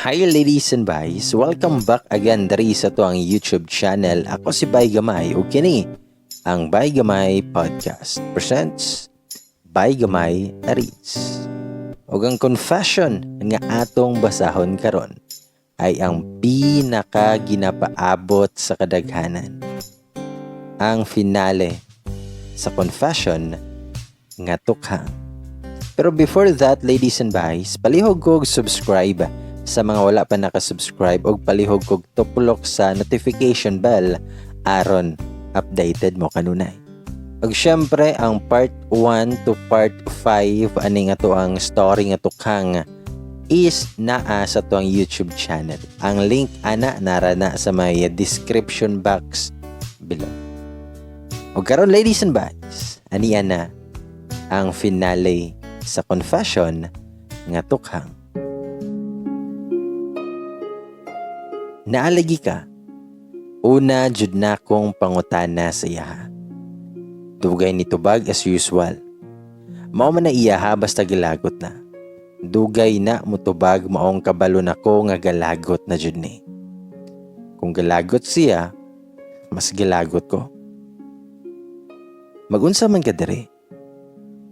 Hi ladies and boys, welcome back again diri sa to ang YouTube channel. Ako si Bay Gamay ug kini ang Bay Gamay Podcast presents Bay Gamay Aris. Ug ang confession nga atong basahon karon ay ang pinaka ginapaabot sa kadaghanan. Ang finale sa confession nga tukhang. Pero before that, ladies and boys, palihog kog subscribe sa mga wala pa nakasubscribe og palihog kog tupulok sa notification bell aron updated mo kanunay. Ug syempre ang part 1 to part 5 ani nga to ang story nga tukhang is naa sa to ang YouTube channel. Ang link ana nara na sa may description box below. Ug karon ladies and boys, ani ana ang finale sa confession nga tukhang. Naalagi ka, una jud na kong pangutana sa iyaha. Dugay ni tubag as usual. Mao man na iyaha basta gilagot na. Dugay na mutubag maong kabalo nako nga galagot na jud ni. Kung galagot siya, mas gilagot ko. Magunsa man ka diri.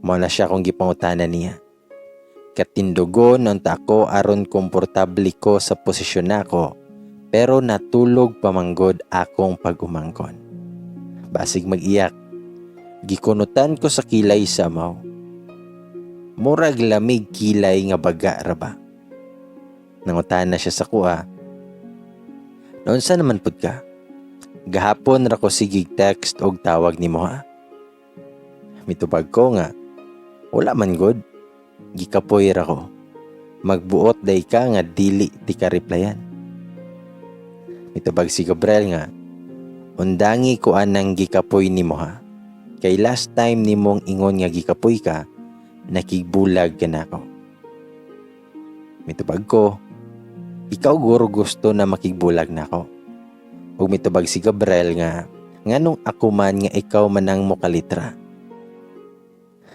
Mao na siya kung gipangutana niya. Katindugon unta ako aron komportable ko sa posisyon nako. Pero natulog pamanggod akong pag-umangkon. Basig mag-iyak, gikunutan ko sa kilay sa amaw. Murag lamig kilay nga baga ra ba. Nangutan na siya sa kuha. Noon sa naman pud ka? Gahapon ra ko sigig text og tawag nimo ha. Mitubag ko nga, wala man god. Gikapoy ra ko. Magbuot day ka nga dili ti ka replyan. Mitubag si Gabriel nga, undangi ko anang gikapoy nimo ha. Kay last time nimong ingon nga gikapoy ka, nakigbulag ka na ako. Mitubag ko, ikaw guro gusto na makigbulag na ako. Ug mitubag si Gabriel nga, nganong ako man nga ikaw manang mokalitra.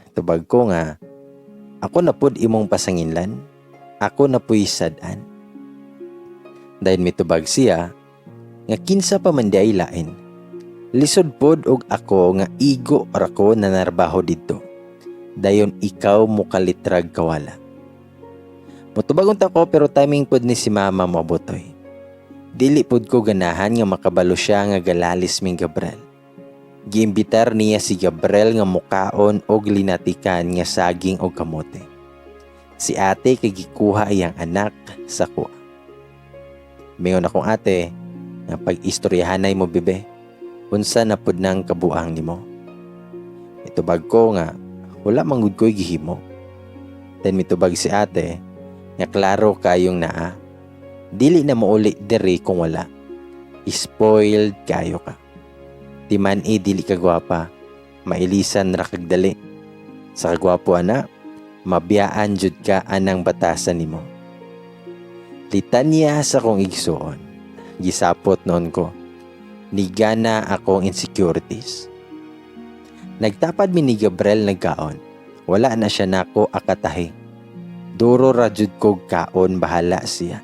Mitubag ko nga, ako na pud imong pasanginlan, ako na puy sadan. Dahil mitubag siya, nga kinsa pa man di ay lain. Lisod pod og ako nga igo ra ko na narbaho didto. Dayon ikaw mo kalitrag kawala. Mutubagon ta ko pero timing pod ni si mama mo botoy. Dili pod ko ganahan nga makabalo siya nga galalis ming Gabriel. Giimbitar niya si Gabriel nga mukaon og linatikan nga saging og kamote. Si ate kay gikuha iyang anak sa kuha. Mingon akong ate, nga pag-istoryahanay mo bebe, unsa na pud nang kabuang nimo. Mitubag ko nga, wala mangud ko'y gihimo. Then mitubag si ate, nga klaro kayong naa. Dili na mauli diri kung wala. Spoiled kayo ka. Timan dili ka gwapa, mailisan ra kag dali. Sa kagwapo ana, mabiyaan jud ka anang batasan nimo. Litanya sa kong igsuon. Gisapot noon ko. Nigana akong insecurities. Nagtapad mi ni Gabriel nagkaon. Wala na siya nako akatahi. Duro rajud kog kaon bahala siya.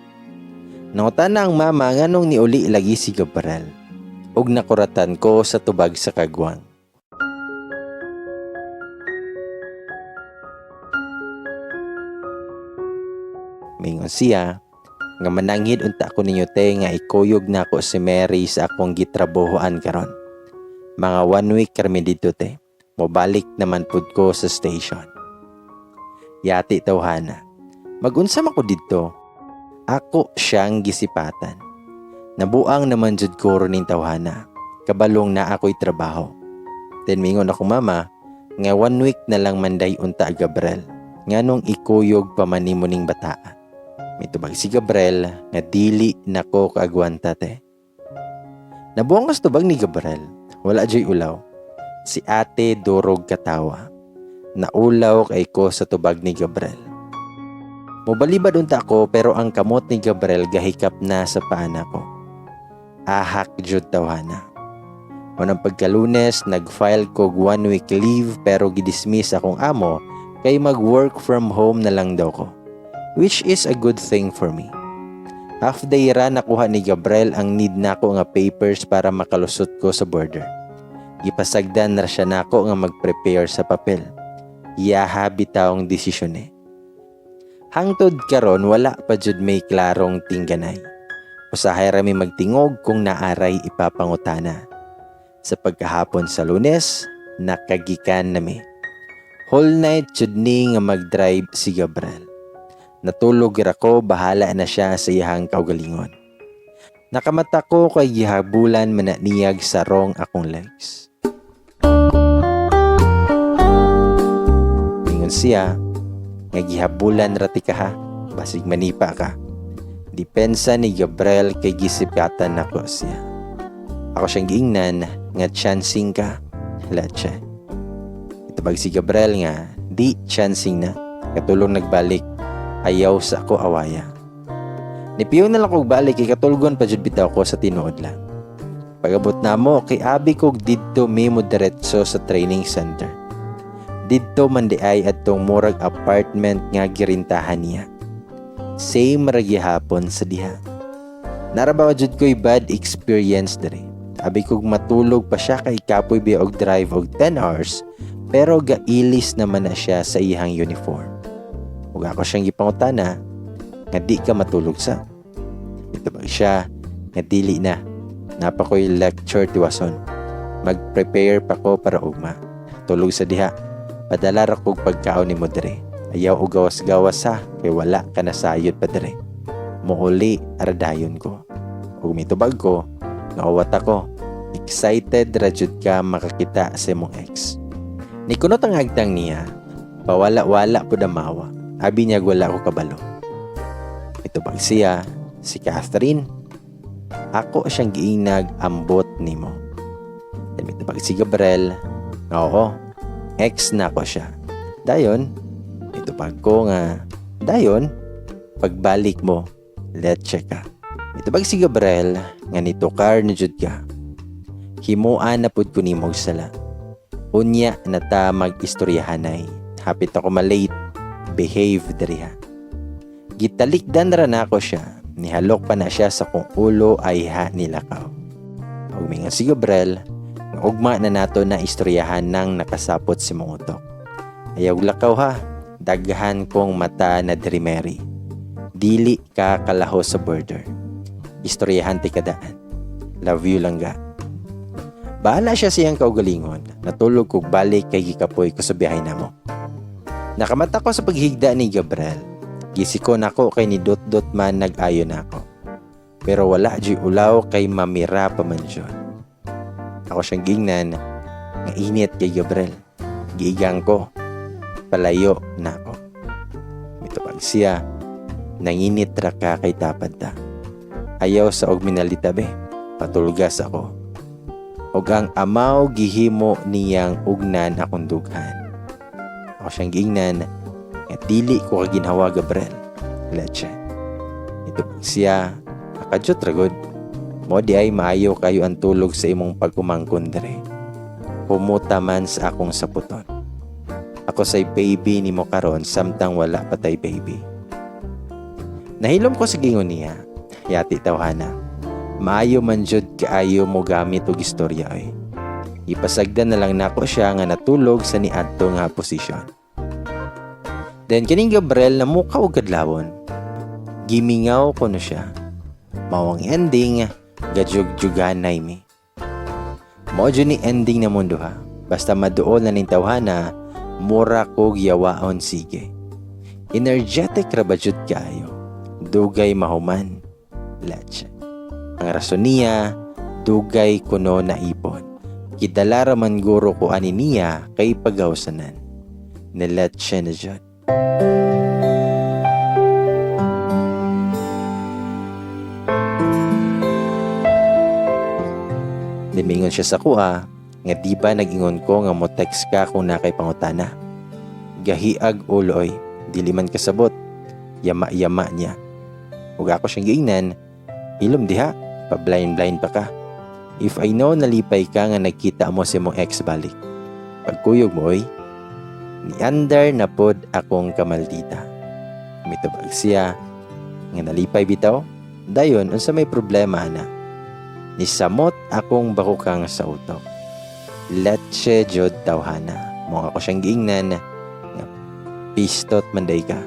Nangutan na ang mama nganong niuli lagi si Gabriel. Ug nakuratan ko sa tubag sa kagwang. Mingon siya, nga mananghid unta ko ninyo te nga ikuyog na ako si Mary sa akong gitrabahoan karon. Mga 1 week kami dito te. Mobalik naman pud ko sa station. Yati tawhana. Magunsam ako dito. Ako siyang gisipatan. Nabuang naman jud ko ning tawhana. Kabalong na ako'y trabaho. Then mingon ako mama nga 1 week na lang manday unta Gabriel. Nganong ikuyog pa man nimo ning bataa. Mitubag si Gabriel nga dili nako kaagwanta te. Nabuang kas tubag ni Gabriel, wala jay ulaw. Si ate durog katawa. Naulaw kay ko sa tubag ni Gabriel. Mobalibad unta ko pero ang kamot ni Gabriel gahikap na sa paana ko. Ahak jud tawhana. Unang pagkalunes, nag-file ko 1 week leave pero gidismiss akong amo kay mag-work from home na lang daw ko. Which is a good thing for me. Half day ra nakuha ni Gabriel ang need nako nga papers para makalusot ko sa border. Gipasagdan na siya nako nga mag-prepare sa papel. Iyaha bitawng desisyon eh. Hangtod karon wala pa jud may klarong tingganay. Usahay rami magtingog kung naaray ipapangutana. Sa pagkahapon sa Lunes, nakagikan nami. Whole night jud ni nga mag-drive si Gabriel. Natulog ra ko, bahala na siya sa iyang kaugalingon. Nakamata ko kay gihabulan mananiyag sa rong akong legs. Ingon siya, nga gihabulan rati ka ha, basig manipa ka. Depensa ni Gabriel kay gisipatan nako siya. Ako siyang giingnan nga chancing ka, latsa. Itubag si Gabriel nga, di chancing na, katulong nagbalik, ayaw sa ako awaya. Nipiyo na lang kog balik, kay katulgon pa jud bitaw ko sa tinuod lang. Pagabot na mo, kay abi kog didto mimo diretso sa training center. Didto man di ay adtong murag apartment nga girintahan niya. Same ra gihapon sa diha. Narabaw jud ko'y bad experience diri. Abi kog matulog pa siya kay kapoy biya og drive og 10 hours, pero gailis naman na siya sa iyang uniform. Ug ako siyang gipangutana nga di ka matulog sa. Ito ba siya nga dili na. Napa ko'y lecture tiwason. Mag-prepare pa ko para ugma. Tulog sa diha. Padala ra kog pagkaon ni mo dire. Ayaw og gawas-gawas ha, kay wala ka nasayod pa dire. Muuli aradayon ko. Ug mitubag ko, nawat ako. Excited ra jud ka makakita sa imong ex. Ni kuno tang hagtang niya, pawala-wala pud amawa. Abi niya wala ko kabalo. Mitubag siya, si Catherine. Ako siyang giinag ambot nimo. Then mitubag si Gabriel. Oo, ex na ko siya. Dayon, mitubag ko nga, dayon, pagbalik mo, let's check ka. Mitubag si Gabriel, nga nitukar ni jud ka. Himuan na pud ko nimo og sala. Unya na ta mag-istoryahanay. Hapit ako malate, behave diriha. Gitalikdan ra nako siya. Nihalok pa na siya sa kung ulo ay ha nilakaw. Huminga si Gabriel, nga ugma na nato na istoryahan nang nakasapot si mong utok. Ayaw lakaw ha, daghan kong mata na drimeri. Dili ka kalaho sa border. Istoryahan ti kadaan. Love you lang ga. Bahala siya siyang kaugalingon. Natulog kog balik kay gikapoy ko sa biyahe namo. Nakamata ko sa paghigda ni Gabriel. Gisiko nako kay ni Dot man nag-ayo nako. Pero wala di ulaw kay mamira pa man jud. Ako siyang gingnan nga init kay Gabriel. Giigang ko. Palayo nako. Mitubag siya. Nanginit ra ka kay tapad ta. Ayaw sa og minalitabe. Patulgas ako. Og ang amaw gihimo niyang ugnan akong dughan. Ako siyang giingnan at dili ko kaginhawa Gabriel. Leche. Ito siya, akadyot ragod. Mo di ay maayo kayo ang tulog sa imong pagkumangkon dire. Pumuta man sa akong saputon. Ako say baby ni mo karon samtang wala patay baby. Nahilom ko sa gingon niya. Yati tawhana. Maayo man jud kaayo mo gamit og istorya ay. Ipasagdan na lang nako siya nga natulog sa niadto nga posisyon. Then kining Gabriel na mukha og kadlawon. Gimingaw ko na siya. Mawang ending, gadyug-juganay mi. Mao jud ni ending na mundo ha. Basta maduol na ning tawhana, mura kog yawaon sige. Energetic ra ba jud kaayo. Dugay mahuman. Latsa. Ang rason niya, dugay kuno na ipon. Kidala raman guro ko ani niya kay pagawsanan. Nilatsa na jud. Limingon siya sa kuha, nga di ba nag-ingon ko nga mo text ka kung na kay pangutana. Gahiag uloy, dili man kasabot, yama-yama niya. Ug ako siyang giingnan, hilom diha, pa-blind-blind pa ka. If I know nalipay ka nga nagkita mo si mong ex balik. Pagkuyog mo oy, niandar na pod akong kamaldita. Mitubag siya, nga nalipay bitaw, Dayon, unsa may problema na. Nisamot akong bakukang sa utok. Letche jud tawhana. Mo ako siyang giingnan nga pistot manday ka.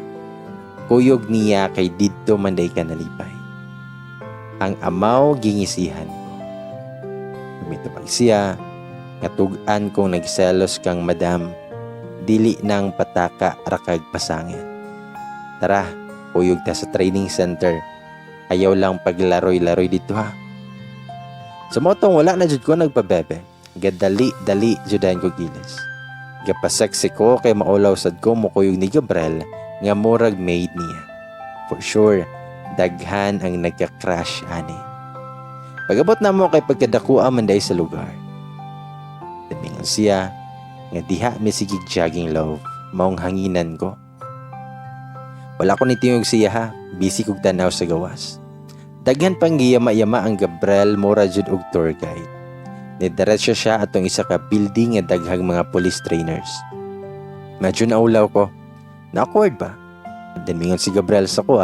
Kuyog niya kay didto manday ka nalipay. Ang amaw gingisihan ko. Gumitubag siya nga tug-an kong nagselos kang madam. Dili nang pataka rakag pasangin. Tara, kuyog ta sa training center. Ayaw lang paglaroy-laroy dito ha. Sa motong wala na jud ko nagpabebe. Gadali-dali judayan ko gilis. Gapaseksi ko kay maulaw sad ko mukuyog ni Gabriel nga murag maid niya. For sure, daghan ang nagka-crush ani. Pag-abot na mo kay pagkadakua man day sa lugar. Tamingon siya nga diha may sigig jogging love. Maong hanginan ko. Wala ko nitingog siya ha. Busy kog tanaw sa gawas. Daghan pang giyama-yama ang Gabriel mura jud og tour guide. Nidiretso siya atong isa ka building nga daghang mga police trainers. Medyo naulaw ko. Na-awkward ba? Then mingon si Gabriel sa ko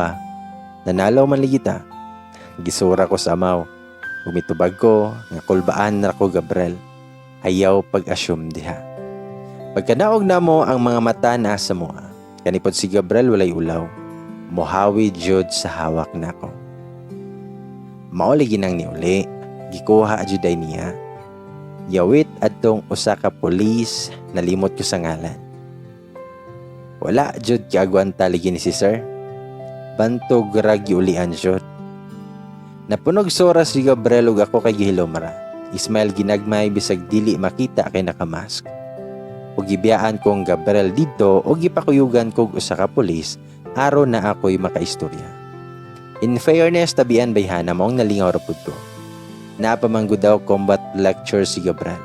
nanalaw man ligita. Gisura ko sa amaw. Umitubag ko nga kulbaan na ko Gabriel. Ayaw pag-assume diha. Pagkanaog na mo ang mga mata na sa mo kanipod si Gabriel walay ulaw. Mohawi jud sa hawak nako. Mauli ginang niuli, gikuha juday niya. Yawit adtong usa ka pulis, nalimot ko sa ngalan. Wala jud kaagwan taligi ni si sir. Bantog rag giulian jud. Napunog soras si Gabriel ug ako kay gihilomara. Ismail ginagmay bisag dili makita kay nakamask. Ug gibiyaan kong Gabriel dito ug gipakuyugan kog usa ka pulis aron na ako'y makaistorya. In fairness, tabian bayhana moong nalingaw rapod ko. Napamanggod daw combat lecture si Gabriel.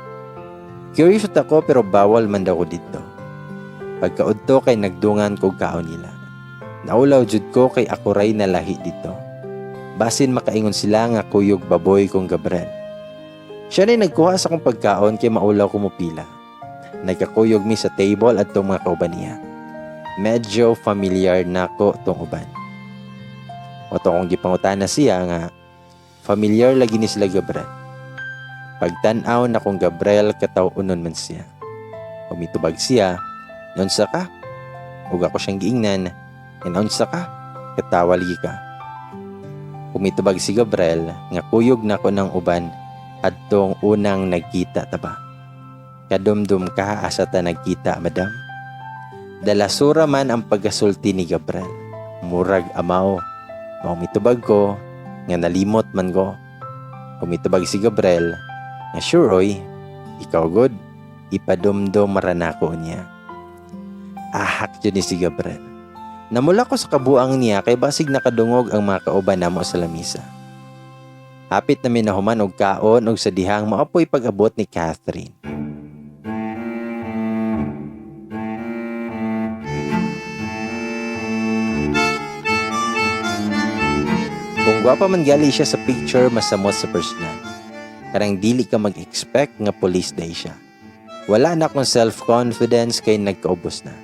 Curious ako pero bawal man daw ko dito. Pagkaudto kay nagdungan ko kaon nila. Naulaw jud ko kay ako ray nalahi dito. Basin makaingon sila nga kuyog baboy kong Gabriel. Siya na nagkuha sa kong pagkaon kay maulaw ko mupila. Nagkakuyog mi sa table at tong mga kauban niya. Medyo familiar na ko tong uban. O kong gipangutan na siya nga familiar lagi ni sila Gabriel. Pagtanaw na kong Gabriel kataw-unon man siya. Umitubag siya, "Nunsa ka?" Ug ako siyang giingnan, "Nunsa ka?" Katawa lagi ka. Umitubag si Gabriel nga kuyog na ko ng uban adtong unang nagkita taba. "Kadumdum ka asa ta nagkita, madam?" Dalasura man ang pagkasulti ni Gabriel. Murag amaw. Umitubag ko nga nalimot man ko. Umitubag si Gabriel nga sure oy, ikaw good, ipadumdum maranako niya. Ahak yun ni si Gabriel. Namula ko sa kabuang niya kay basig nakadungog ang mga kauban namo sa lamisa. Hapit na minahuman og kaon og sa dihang maapoy pag-abot ni Catherine. Kung gwapa man gali siya sa picture, masamot sa personal. Karang dili ka mag-expect nga police day siya. Wala na akong self-confidence kay nagkaubos na.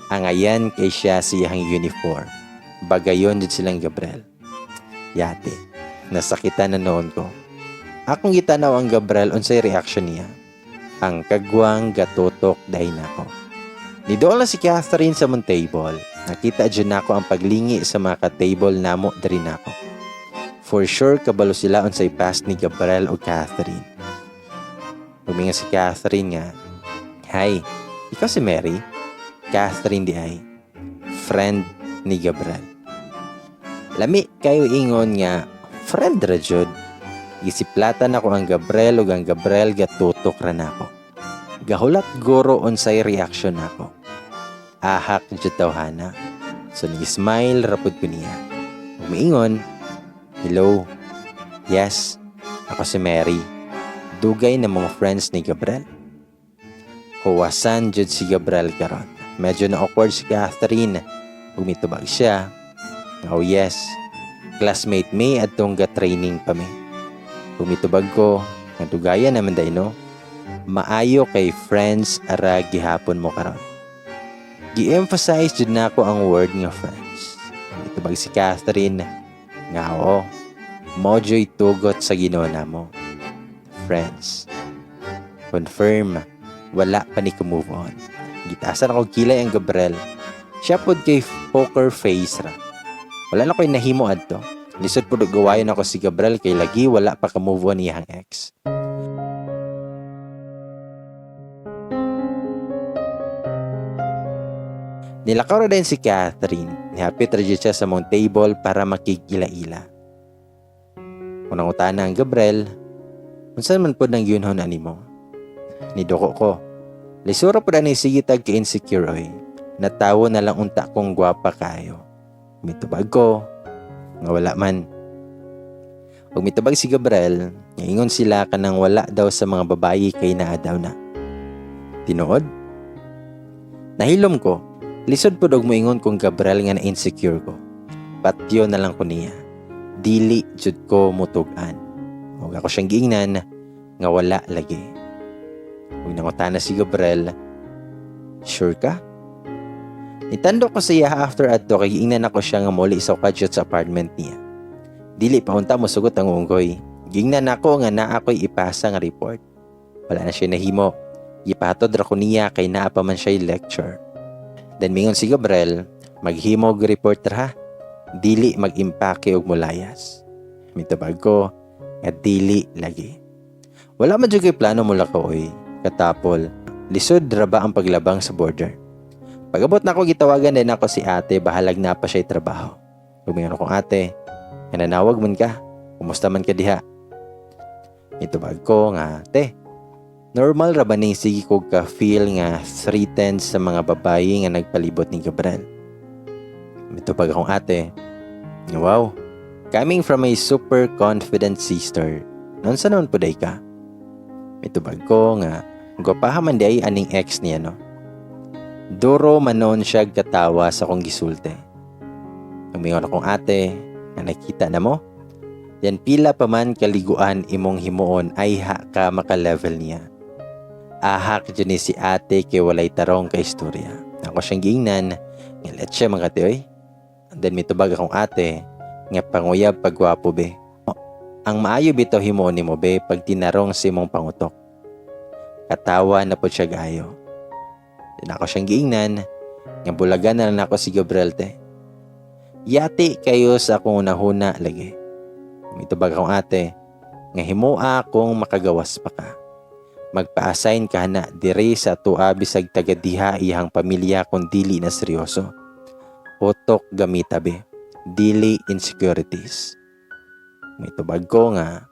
Angayan kay siya siyang uniform. Bagayon din silang Gabriel. Yate, nasakitan na noon ko. Akong gitanaw ang Gabriel unsay reaction niya. Ang kagwang gatutok dahin ako. Nidool na si Catherine sa mong table. Nakita dyan ako ang paglingi sa mga ka-table namo dari nako. For sure, kabalo sila unsay past ni Gabriel o Catherine. Huminga si Catherine nga, "Hi, ikaw si Mary?" Catherine di ay, friend ni Gabriel. Lami kayo ingon nga, friend ra jud. Gisiplatan ako ang Gabriel ug ang Gabriel gatutok ra nako. Gahulat guro unsay reaction nako. Ahak jud tawhana. So nag-smile rapod ko niya. Umiingon, "Hello. Yes, ako si Mary. Dugay na mga friends ni Gabriel." Huwasan jud si Gabriel karon. Medyo na-awkward si Catherine. Umitubag siya. "Oh yes, classmate me at tong ga-training pa me." Umitubag ko, "Dugayan naman day no. Maayo kay friends ara gihapon mo karon." Gi-emphasize jud nako ang word nga friends. Umitubag si Catherine. Nga oo, mojo'y tugot sa ginona mo. Friends, confirm, wala pa ni kumove on. Gitasan ako kilay ang Gabriel. Siya pod kay poker face ra. Wala na ko'y nahimo adto. Lisod pod gawayon ako si Gabriel kay lagi wala pa ka-move on niyang ex. Nilakaw ra din si Catherine. Nihapit ra siya sa mong table para makigila-ila. Unang utana ang Gabriel, unsan man pod nang yunhon animo? Nidoko ko. Lisura pod ani sigitag ka insecure oy. Natawo na lang unta kong gwapa kayo. Mitubag ko nga wala man. Ug mitubag si Gabriel, nga ingon sila kanang wala daw sa mga babayi kay naa daw na. Tinuod? Nahilom ko. Lisod po og moingon kong Gabriel nga na-insecure ko. Patyo na lang ko niya. Dili jud ko mutugan. Huwag ako siyang giingnan nga wala lagi. Huwag nangutana si Gabriel, sure ka? Itando ko sa iya after adto kay giingnan ako siya nga muli sa kadyot sa apartment niya. Dili pa unta mo sugot ang unggoy. Giingnan ako nga naa ako'y ipasa nga report. Wala na siya nahimo. Ipatod ra ko niya kay naa pa man siya lecture. Then mingon si Gabriel, maghimog report ha. Dili mag-impake og mulayas. Mitabag ko, nga dili lagi. Wala man jud kay plano mula ko oy. Katapol, lisod ra ba ang paglabang sa border. Pagabot na ako gitawagan din ako si ate, bahalag na pa siya'y trabaho. Lumingon akong ate, nga nanawag man ka, kumusta man ka diha? Mitabag ko nga, ate, normal ra ba ning sige ko ka-feel nga threatened sa mga babayi nga nagpalibot ni Gabriel? Mitubag akong ate, wow, coming from a super confident sister, noon sa noon po day ka? Mitubag ko nga, gwapahaman day aning ex niya no? Duro manon siya katawa sa kong gisulte. Umingon akong ate, nga nakita na mo? Yan pila pa man kaliguan imong himuon ay ha ka maka-level niya. Ahak dyan si ate kay walay tarong ka istorya. Ako siyang giingnan, nga let siya mga oy. And then mitubag akong ate, nga panguyab pagwapo be. Ang maayo bitaw himuon ni mo be, pag tinarong si mong pangutok. Katawa na po siya gayo. Then ako siyang giingnan, nga bulagan na lang ako si Gabriel te. Yati kayo sa akong unahuna lagi. Mitubag akong ate, nga himua kung makagawas pa ka. Magpa-assign ka na dire sa tuwa bisag tagadiha iyang pamilya kung dili na seryoso. Utok gamita be, dili insecurities. May tubag ko nga,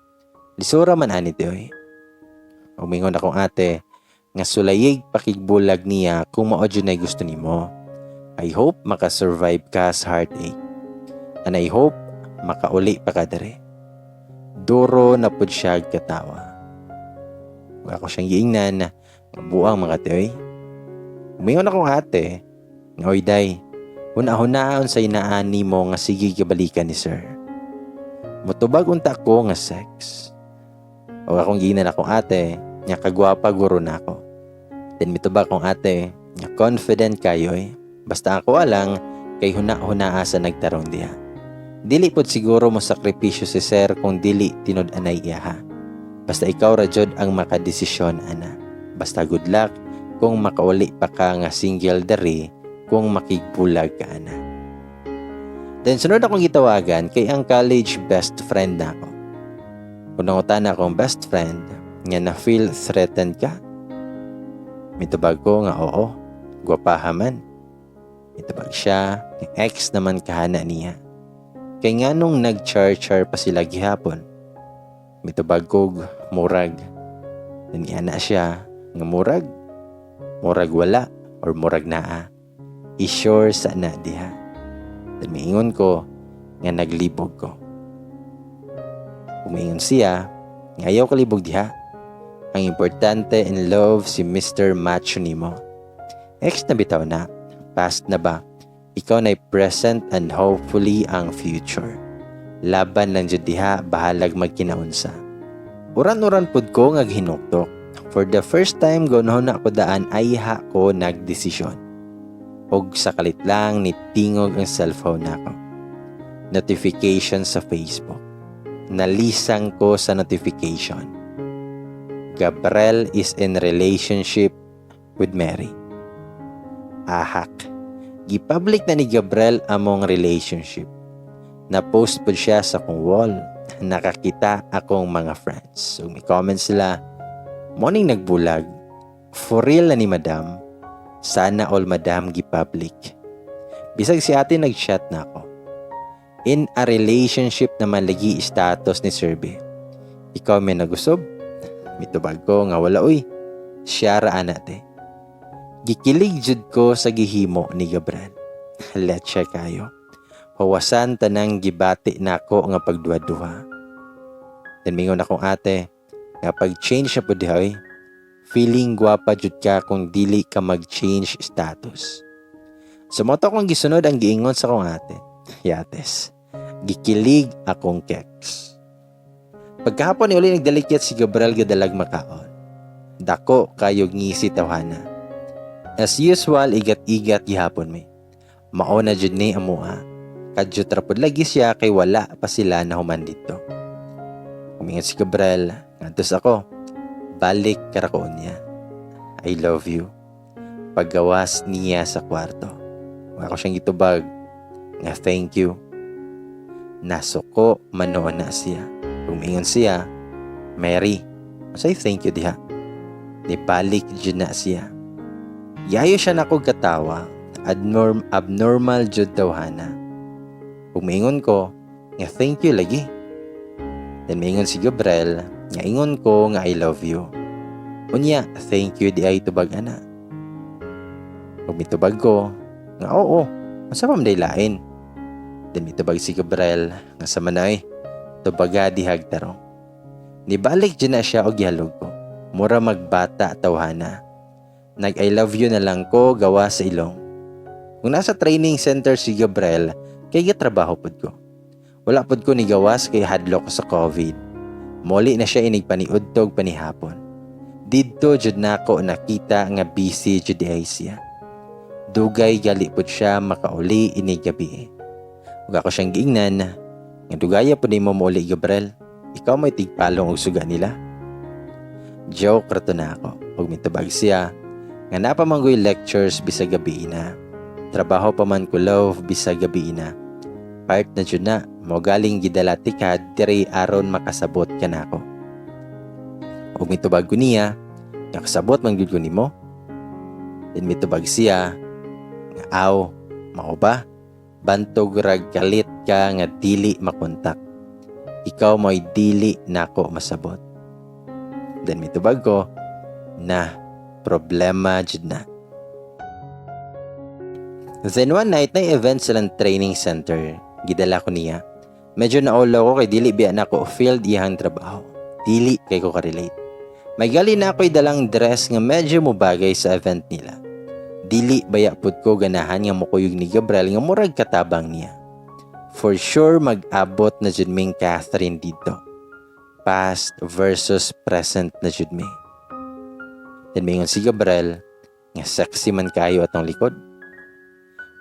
lisura man ani oy. Umingon akong ate, nga sulayig pakigbulag niya kung mao jud nay gusto nimo. I hope makasurvive ka sa heartache. And I hope makauli pa ka dire. Duro na pud siya katawa. Ako siyang giingnan, buang mga teoy. Umingon akong ate, nga oy day, huna-hunaon sa inaani mo nga sige kabalikan ni sir. Mutubag unta ko nga sex. O akong giingnan akong ate, nga kagwapa guro na ako. Then mitubag akong ate, nga confident kayoy. Basta ako alang, kay huna-hunaa sa nagtarong diha. Dili pod siguro mo sakripisyo si sir kung dili tinud-anay iyaha. Basta ikaw ra jud ang makadesisyon ana. Basta good luck kung makauli pa ka nga single dere kung makigbulag ka ana. Then sunod akong gitawagan kay ang college best friend nako. Kung nangutan akong best friend nga na feel threatened ka. Mitubag ko nga oo, gwapaha man. Mitubag siya, ex naman kahana niya. Kay nga nung nag-char-char pa sila gihapon. Mitubag ko murag. Then na siya nga murag wala or murag naa. I-sure sa na diha. Then miingon ko nga naglibog ko. Umingon siya nga ayaw kalibog diha. Ang importante in love si Mr. Macho nimo. Ex na bitaw na. Past na ba? Ikaw na'y present and hopefully ang future. Laban lang jud diha, bahalag magkinaunsa. Uran-uran pud ko nga hinuktok. For the first time gonhon na ako daan ay ha ko nagdesisyon. Og sa kalit lang ni tingog ang cellphone nako. notification sa Facebook. Nalisang ko sa notification. Gabriel is in relationship with Mary. Ahak. Gipublic na ni Gabriel among relationship. Na-post po siya sa akong wall. Nakakita akong mga friends. So, may comments sila. Morning nagbulag. For real na ni Madam. Sana all Madam gipublic. Bisag si ate nag-chat na ako. In a relationship naman lagi status ni Sirbe. Ikaw may nagusob? Mitubag ko nga wala uy. Siya raan ate. Gikilig jud ko sa gihimo ni Gabriel. Let's kayo. Hawasan tanang gibati nako nga pagduha-duha. Then mingon akong ate, nga pag-change na po dihay, feeling gwapa jud ka kung dili ka mag-change status. Sumoto akong gisunod ang giingon sa akong ate. Yates, gikilig akong keks. Pagkahapon ni uli nagdalikit si Gabriel gadalag makaon. Dako kayo ngisi tawhana. As usual, igat-igat gihapon mi. Mauna jud ni amuha. Kadyo trapod lagi siya kay wala pa sila na human dito. Kumingan si Gabriel, ngantos ako. Balik karakoon niya. I love you. Paggawas niya sa kwarto. Ako siyang itubag. Nga thank you. Nasuko manoon na siya. Kumingan siya. Mary, masay thank you diha. Nibalik dyan na siya. Yayo siya na kong katawa. Abnormal jud tawhana. Umingon ko, nga thank you lagi. Then mingon si Gabriel, nga ingon ko nga I love you. Unya, thank you di ay tubag ana. Pag mitubag ko, nga oo, masapam day lain. Then mitubag si Gabriel, nga sa manay, tubaga di hagtarong. Nibalik dyan na siya o gihalog ko. Mura magbata tawhana. Nag I love you na lang ko gawa sa ilong. Kung nasa training center si Gabriel, kaya trabaho pod ko. Wala pod ko ni gawas kay hadlok ko sa COVID. Moli na siya inigpaniudtog panihapon. Didto jud nako nakita nga busy jud ay siya. Dugay gali pod siya makauli ini gabi. Ug ako siyang giingnan nga dugaya pod nimo mauli Gabriel. Ikaw may tigpalong og suga nila. Joke rato na ako. Ug mitubag siya nga napamanggoy lectures bisag gabi na. Trabaho pa man ko love bisag gabi na. Part na jud na, mo galing gidalati ka diri aron makasabot ka nako. Ug mitubag ko niya, nakasabot man gyud ko nimo. Then mitubag siya, nga aw, mao ba? Bantog rag kalit ka nga dili makontak. Ikaw mo'y dili nako masabot. Then mitubag ko, na problema jud na. Then one night na event silang training center. Gidala ko niya. Medyo naulo ko kay dili biya na ko field iyang trabaho. Dili kay ko ka-relate. May gali na ako'y dalang dress nga medyo mubagay sa event nila. Dili baya pud ko ganahan nga mukuyog ni Gabriel nga murag katabang niya. For sure mag-abot na jud ming Catherine dito. Past versus present na jud mi. Then mingon si Gabriel nga sexy man kayo atong likod.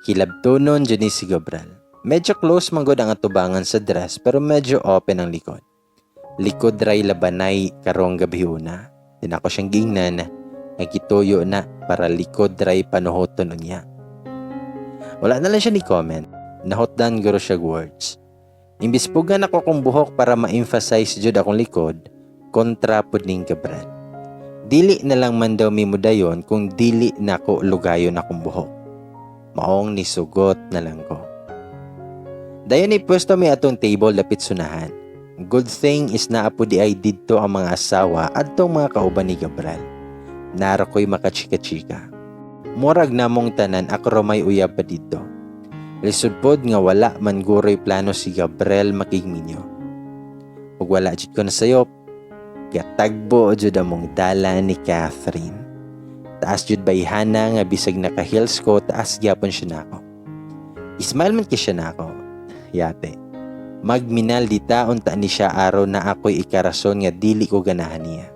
Kilabtonon jud ni si Gabriel. Medyo close man gud ang atubangan sa dress pero medyo open ang likod. Likod ray labanay karong gabiuna. Din ako siyang gingnan nga gituyo na para likod ray panuhoton niya. Wala na lang siya ni comment. Nahotdan guro siya words. Imbis pugan ako kong buhok para ma-emphasize jud akong likod, kontra pud ning Gabriel. Dili na lang man daw mi mudayon kung dili nako lugayon akong buhok. Maong nisugot na lang ko. Dayon ni pwesto mi atong table lapit sunahan. Good thing is naapo di ay didto ang mga asawa at tong mga kauban ni Gabriel. Nara ko'y makachika-chika. Murag namong tanan ako may uyab pa didto. Lisod pod nga wala man guroy plano si Gabriel makigminyo. Ug wala jud ko na sayop. Gatagbo jud among dala ni Catherine. Taas jud bayhana nga bisag naka-heels ko taas gyapon siya nako. Ismile man siya nako. Yate. Magminal dita unta ni siya araw na ako'y ikarason nga dili ko ganahan niya.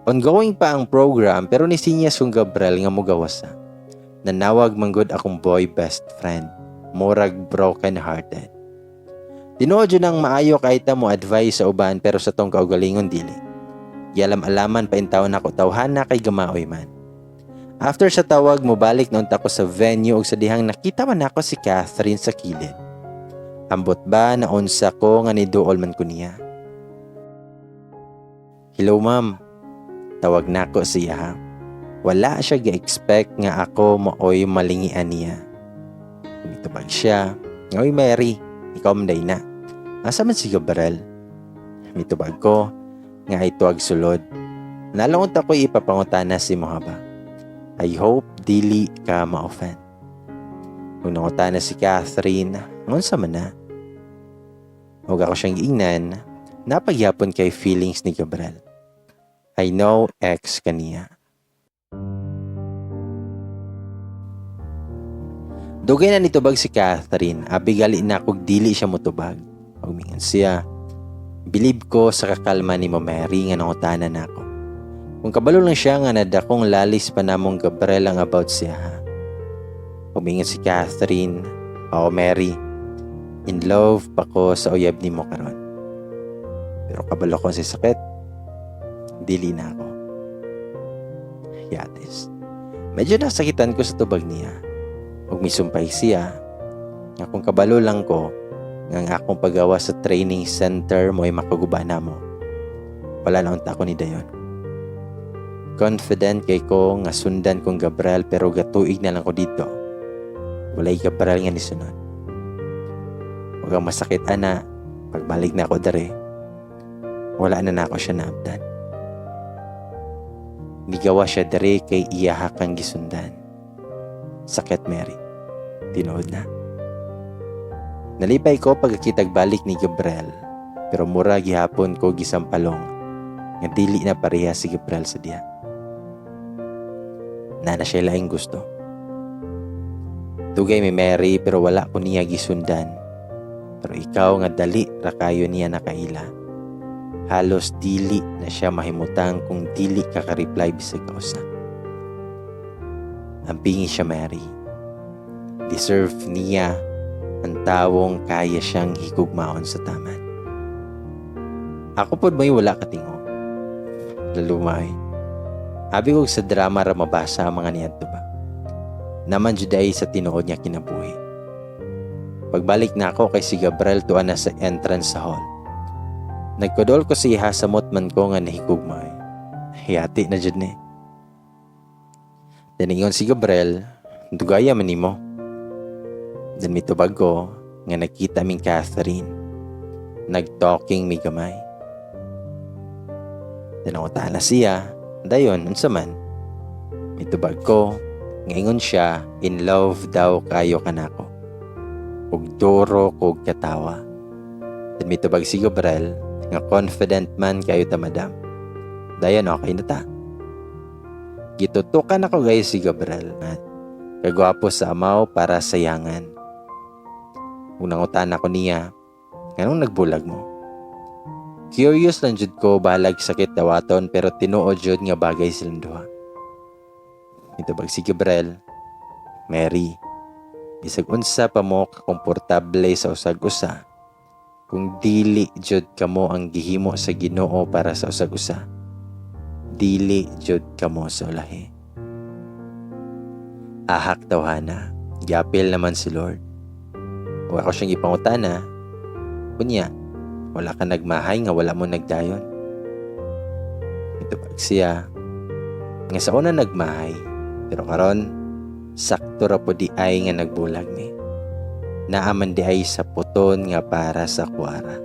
Ongoing pa ang program pero nisinyas kong Gabriel nga mugawasa. Nanawag manggod akong boy best friend. Murag broken hearted. Tinuod yun ang maayo kahit mo advice sa uban pero sa tong kaugalingon dili. Gialam-alaman pa intaw na ko tawhana kay gamaoy man. After sa tawag mo balik noon ako sa venue ug sa dihang nakita man ako si Catherine sa kilid. Ambot ba na unsa ko nga niduol man ko niya. Hello ma'am. Tawag na ko siya. Wala siya ga-expect nga ako maoy malingian niya. Mitubag siya. Ngoy Mary, ikaw manday na. Asa man si Gabriel? Mitubag ko nga ito ag sulod. Nalangot ako ipapangutana si Mohaba. I hope dili ka ma-offend. Kung nangutana si Catherine, ngunsa man na. Huwag ako siyang giingnan, napagyapon kay feelings ni Gabriel. I know ex kaniya. Dugay na nitubag si Catherine, abigali na kog dili siya motubag. Pagmingan siya, bilib ko sa kakalma ni Mary nga nangutana na ako. Kung kabalo lang siya nga nadakong lalis pa namong Gabriel ang about siya. Pagmingan si Catherine, Mary, in love pa ko sa uyab ni mo karon. Pero kabalo ko sa sakit, dili na ako. Yates. Medyo nasakitan ko sa tubag niya. Huwag misumpay siya nga kung kabalo lang ko nga akong paggawa sa training center mo ay makaguba na mo. Wala na unta ko ni dayon. Confident kay ko nga sundan kong Gabriel pero gatuig na lang ko dito. Walay Gabriel nga nisunod. Huwag ang masakit ana, pagbalik na ako dere, wala na ako siya naabdan. Nigawa siya dere kay iyaha kang gisundan. Sakit Mary. Tinuod na. Nalipay ko pagkakitag balik ni Gabriel pero mura gihapon ko gisampalong nga dili na pareha si Gabriel sa diha. Nana siya laing gusto. Tugay mi Mary pero wala ko niya gisundan. Pero ikaw nga dali ra kayo niya nakaila. Halos dili na siya mahimutang kung dili ka ka-reply bisag kausa. Ampingi siya Mary. Deserve niya ang tawong kaya siyang higugmaon sa taman. Ako pod may wala katingo. Lalumay. Abi ko sa drama ra mabasa ang mga niyadto ba. Naman juday sa tinuod niya kinabuhi. Pagbalik na ako kay si Gabriel tuwa na sa entrance sa hall. Nagkodol ko si iha sa motman ko nga nahigugmay. Hiyati na jud ni. Daningon si Gabriel, dugaya man nimo. Dan mitubag ko nga nakita ming Catherine. Nag-talking mi gamay. Dan ako na siya, dayon unsa man. Mitubag ko nga ingon siya in love daw kayo kanako. Ug duro kog katawa. Dan mitubag si Gabriel nga confident man kayo ta madam. Dayon okay na ta. Gitutukan ako guys si Gabriel at kagwapo sa amaw para sayangan. Unang utan ako niya, anong nagbulag mo? Curious lang jud ko balag sakit dawaton pero tinuod jud nga bagay silang duha. Mitubag si Gabriel, Mary, bisag unsa pa mo kakomportable sa usag-usa kung dili jud kamo ang gihimo sa Ginoo para sa usag-usa. Dili jud kamo sa ulahi. Ahak tawhana, giapil naman si Lord. O ako siyang ipangutana, kunya, wala ka nagmahay nga wala mo nagdayon. Ito pag siya, nga sa una nagmahay, pero karon sakto ra po di ay nga nagbulag mi. Naaman di ay sa puton nga para sa kuwara.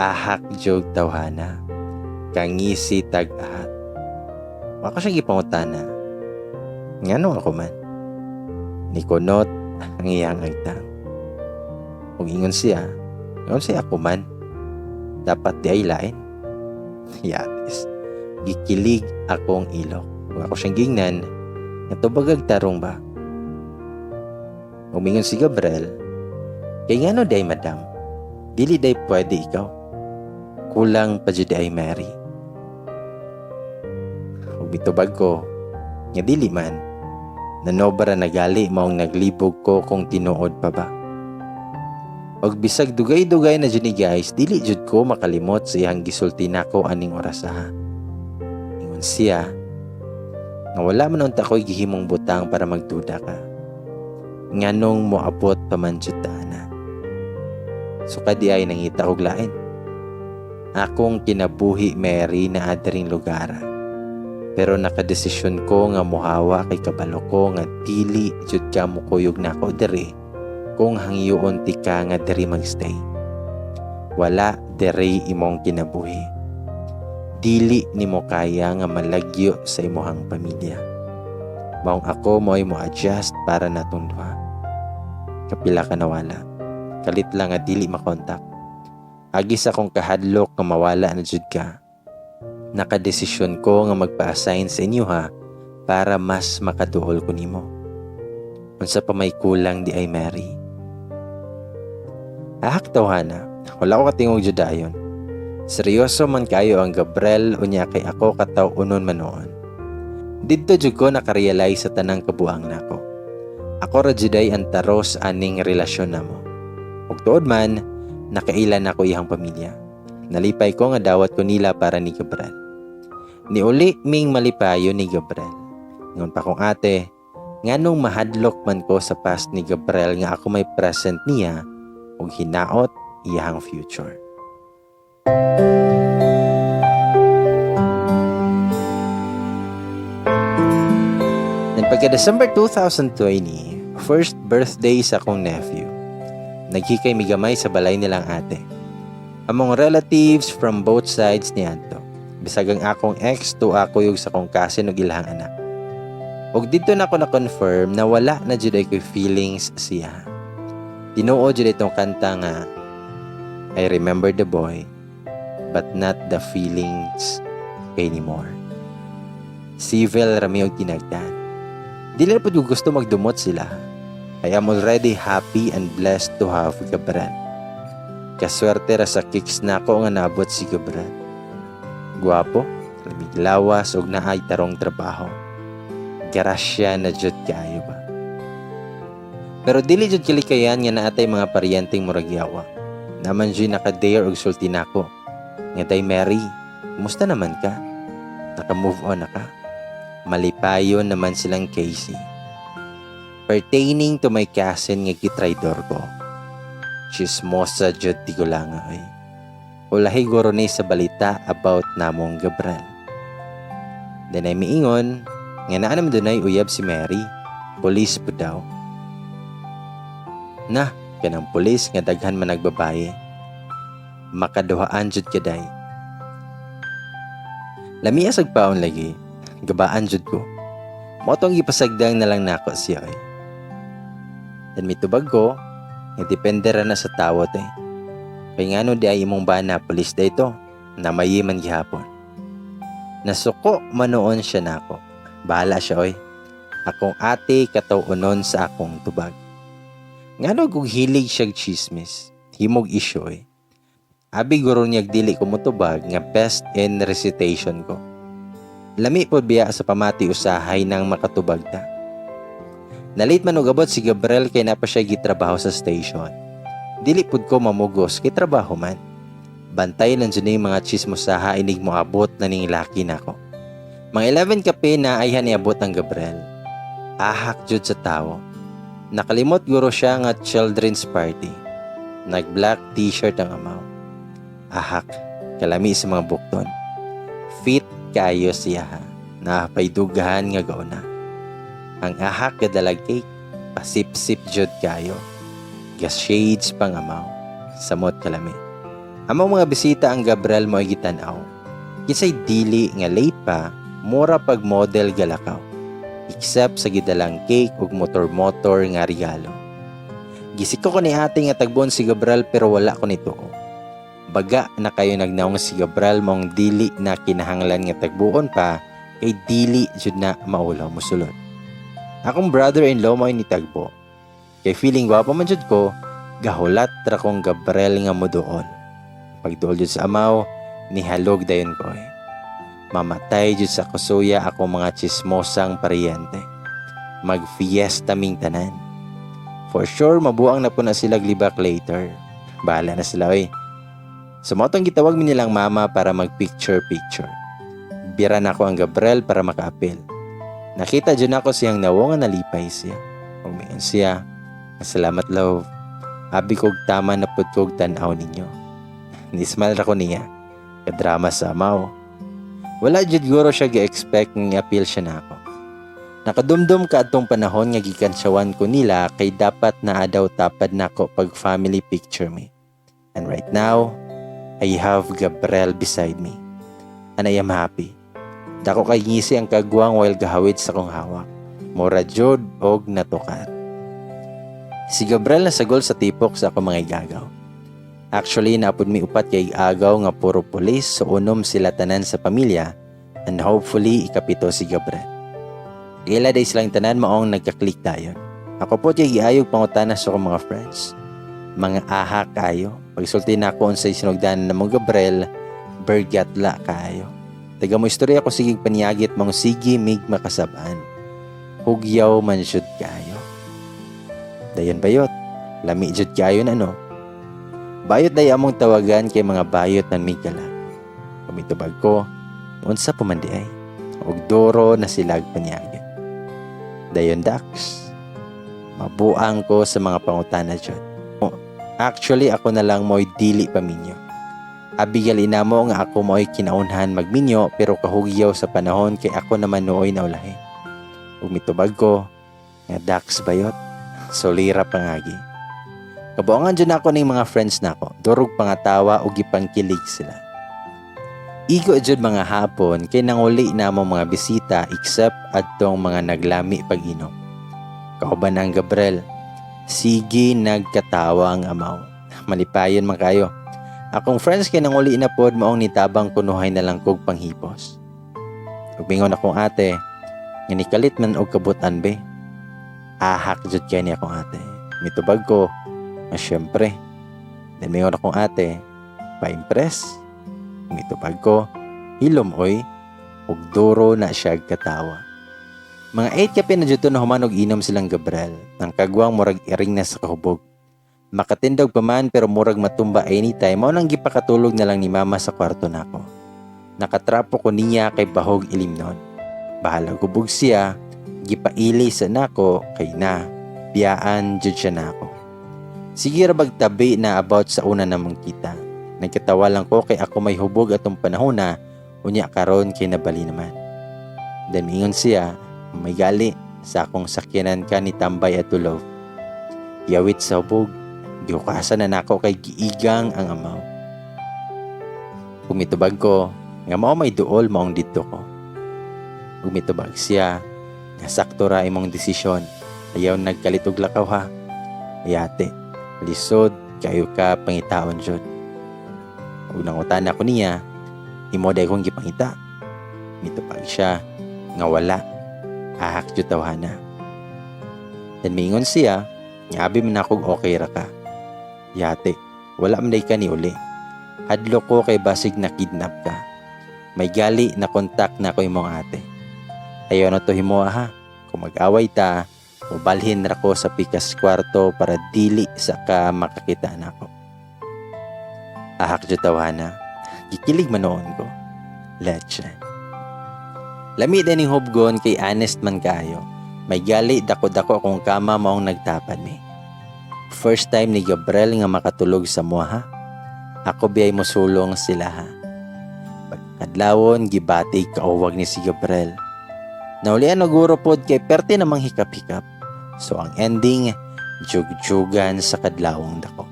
Ahak jog tawhana, kangisi tag-ahat. Ako siyang ipangutana, ngano ako man? Nikonot ang iyang agtang. Kung ingon siya, ingon siya ako man. Dapat di ay lain. Yatis. Gikilig akong ilok. Kung ako siyang gingnan, ito bagag tarong ba? Umingon si Gabriel, kay ngano day madam, dili day pwede ikaw. Kulang pa jud ay Mary. Ug bitubag ko, nga dili man. Nanobra nagali maong naglibog ko kung tinuod pa ba. Og bisag dugay-dugay na jud ni guys, dili jud ko makalimot sa iyang gisulti nako aning oras ha. Ingon siya, nga wala man unta ko'y gihimong butang para magduda ka. Nganong moabot pa man jud ta na. So kadi ay nangita og lain. Akong kinabuhi Mary na adring lugar. Pero nakadesisyon ko nga mohawa kay kabalo ko nga dili jud ka mukuyog nako diri kung hangyoon ti ka nga diri magstay. Wala diri imong kinabuhi. Dili nimo kaya nga malagyo sa imuhang pamilya. Maong ako mo'y mo-adjust para natong duha. Kapila ka nawala. Kalit lang nga dili makontak. Agis akong kahadlok nga mawala na jud ka. Nakadesisyon ko nga magpa-assign sa inyo ha para mas makaduol ko nimo. Unsa pa may kulang di ay Mary. Ahak tawhana, wala ko katingog jud dayon. Seryoso man kayo ang Gabriel unya kay ako kataw unon man noon. Didto jud ko nakarealize sa tanang kabuang nako. Ako ra jud ay antaros aning relasyon namo. Ug tuod man nakailan ako iyang pamilya. Nalipay ko nga dawat ko nila para ni Gabriel. Niuli ming malipayo ni Gabriel. Ngon pa kong ate, nganong mahadlok man ko sa past ni Gabriel nga ako may present niya ug hinaot iyang future. Then pagka December 2020, first birthday sa akong nephew. Naghikay migamay sa balay nilang ate. Among relatives from both sides ni Anto. Bisag ang akong ex to ako yung sa kong kasin ug ilahang anak. Og dito na ako na-confirm na wala na jud ay ko'y feelings siya. Tinuod jud itong kanta nga I remember the boy but not the feelings anymore. Civil rami og tinagdan. Dili na po gusto magdumot sila. I am already happy and blessed to have Gabriel. Kaswerte ra sa kicks na ako nga naabot si Gabriel. Guwapo, lamig lawas ug naay tarong trabaho. Garasya na jud kaayo ba. Pero dili jud kilikayan nga naatay mga paryenteng murag yawa. Naman jud naka-dare og sulti nako. Nga day Mary, kumusta naman ka? Naka-move on na ka? Malipayon naman silang Casey. Pertaining to my cousin nga gitraidor ko. Chismosa jud ti gulanga ay. Ulahi guro ni sa balita about namong Gabriel. Then ay miingon, nga naa naman dunay uyab si Mary. Police po daw. Na, kanang pulis nga daghan man nagbabaye. Makaduhaan jud kaday. Lami asag paon lagi. Gabaan jud ko. Mo tong gipasagdang na lang nako siya ay. Dan mitubag ko, nga depende ra na sa tawot eh. Kay ngano di ay imong bana pulis da ito, na mayiman gihapon. Nasuko manoon siya nako. Bahala siya oy. Akong ate kataw unon sa akong tubag. Ngano kung hilig siyag chismis, himog isyo eh. Abi guro niyag dili ko mutubag nga best in recitation ko. Lami po biya sa pamati usahay ng makatubag ta. Nalit man ugabot si Gabriel kay napa siya gitrabaho sa station. Dili pud ko mamugos kay trabaho man. Bantay lang dyan yung mga chismosaha inig mo abot na ning laki nako. Mga 11 kape na ay haniabot ang Gabriel. Ahak jud sa tao. Nakalimot guro siya nga children's party. Nag-black t-shirt ang amaw. Ahak, kalami sa mga bukton. Fit kayo siya ha. Napaydugahan nga gauna. Ang ahak kadalag cake, pasip-sip jud kayo. Gas shades pang amaw. Samot kalami. Amang mga bisita ang Gabriel mo ay gitanaw. Kisay dili nga late pa, mura pag model galakaw. Except sa gidalang cake ug motor-motor nga regalo. Gisiko ko ni ate nga tagbon si Gabriel pero wala ko nito. Baga na kayo nagnaong si Gabriel mong dili na kinahanglan nga tagbuon pa kay dili jud na maulaw mosulod. Akong brother-in-law mo ay nitagbo. Kay feeling gwapo man jud ko, gahulat ra kong Gabriel nga moduol. Pagduol jud sa amaw, nihalog dayon ko eh. Mamatay jud sa kusuya ako mga chismosang paryente. Mag-fiesta ming tanan. For sure, mabuang na po na sila glibak later. Bahala na sila oy. Sumotong gitawag mi nilang mama para mag-picture-picture. Bira na ako ang Gabriel para makaapil. Nakita dyan ako siyang nawongan nalipay siya. Umiyan siya. Salamat love. Abi kog tama na pud kog tan-aw ninyo. Nismal ra ko niya. Kadrama sa amaw. Wala jud guro siya gi-expect nga appeal siya na ako. Nakadumdum ka atong panahon nga gikansyawan ko nila kay dapat na adaw tapad nako pag family picture me. And right now, I have Gabriel beside me. And I am happy. Dako kay ngisi ang kagwang while gahawid sa kong hawak. Mura jud og natukar. Si Gabriel nasagol sa tipok sa akong mga igagaw. Actually, napod mi upat kay agaw nga puro pulis so unom sila tanan sa pamilya and hopefully ikapito si Gabriel. Ila day silang tanan maong nagka-click dayon. Ako po kay giayog pangutana sa akong mga friends. Mga aha kayo. Pagsulti na ako unsay sinugdanan na mong Gabriel, bergatla kayo. Taga mo istorya ko sigig paniyagit mong sige mig makasabaan. Hugyaw man syud kayo. Dayon bayot, lami jud kayo na no. Bayot day among tawagan kay mga bayot nan migala. Kumitubag ko, unsa pumandi ay. Og duro na silag paniyagit. Dayon Dax, mabuang ko sa mga pangutana jud. Actually, ako na lang mo'y dili paminyo. Abigali na mo nga ako mo'y kinaunhan magminyo pero kahugyaw sa panahon kay ako naman nooy naulahi. Ug mitubag ko, nga Dax bayot, solira pangagi. Kabuangan dyan ako ng mga friends nako, durog pangatawa o gipangkilig sila. Igo dyan mga hapon kay nanguli na mo mga bisita except adtong mga naglami pag-inom. Kauban ang Gabriel. Sige nagkatawa ang amaw. Malipayon man kayo. Akong friends kay nanguli na pod maong nitabang kunuhay na lang kog panghipos. Ugmingon akong ate, nga nikalit man og kabutan be. Ahak jud kay ni akong ate. Mitubag ko, syempre. Then mingon akong ate, pa-impress. Mitubag ko, hilom oy, ug duro na siya katawa. Mga 8 kape na dito na humanog inom silang Gabriel. Ang kagwang murag iring na sa kahubog. Makatindog pa man pero murag matumba anytime. Mao nang gipakatulog na lang ni mama sa kwarto nako. Nakatrapo ko niya kay bahog ilimnon. Bahala gubog siya, gipaili sa nako kay na. Biyaan jud siya nako. Sige ra bagtabi na about sa una namong kita. Nagkatawa lang ko kay ako may hubog atong panahon na unya karon kay nabali naman. Then mingon siya, may gali sa akong sakyanan ka ni Tambay at Tulov. Yawit sa hubog, giukasan na nako kay giigang ang amaw. Pumitubag ko, nga mao may duol maong dito ko. Pumitubag siya, nga sakto ra imong desisyon, ayaw nagkalitog lakaw ha. Ayate, lisod, kayo ka pangitaon jud. Ug nangutan ako niya, imo day kong gipangita. Mitubag siya, nga wala. Ahak jud tawhana. Then mingon siya, ngabi man ako okay ra ka. Yate, wala man day ka ni uli. Hadlo ko kay basig na kidnap ka. May gali na kontak na ko imong ate. Ayaw na to himo ha. Kung mag-away ta, ubalhin ra ko sa pikas kwarto para dili sa ka makakita nako. Ahak jud tawhana. Gikilig man noon ko. Leche. Lami din yung hubgon kay honest man kayo. May gali dako-dako akong kama maong nagtapad mi. First time ni Gabriel nga makatulog sa mo ha. Ako biyay mo sulong sila ha. Pagkadlawon gibati kauwag ni si Gabriel. Naulian naguro pod kay perte namang hikap-hikap. So ang ending, jug-jugan sa kadlawong dako.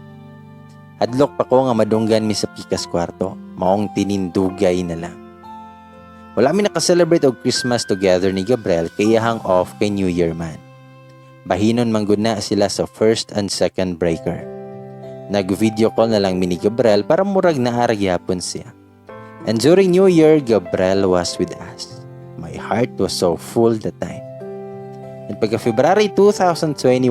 Hadlok pa ko nga madunggan mi sa pikas kwarto. Maong tinindugay na lang. Wala mi nakaselebrate og Christmas together ni Gabriel kay hang off kay New Year man. Bahinon manggod na sila sa first and second breaker. Nag-video call na lang mi ni Gabriel para murag naarag yapon siya. And during New Year, Gabriel was with us. My heart was so full that time. And pagka February 2021,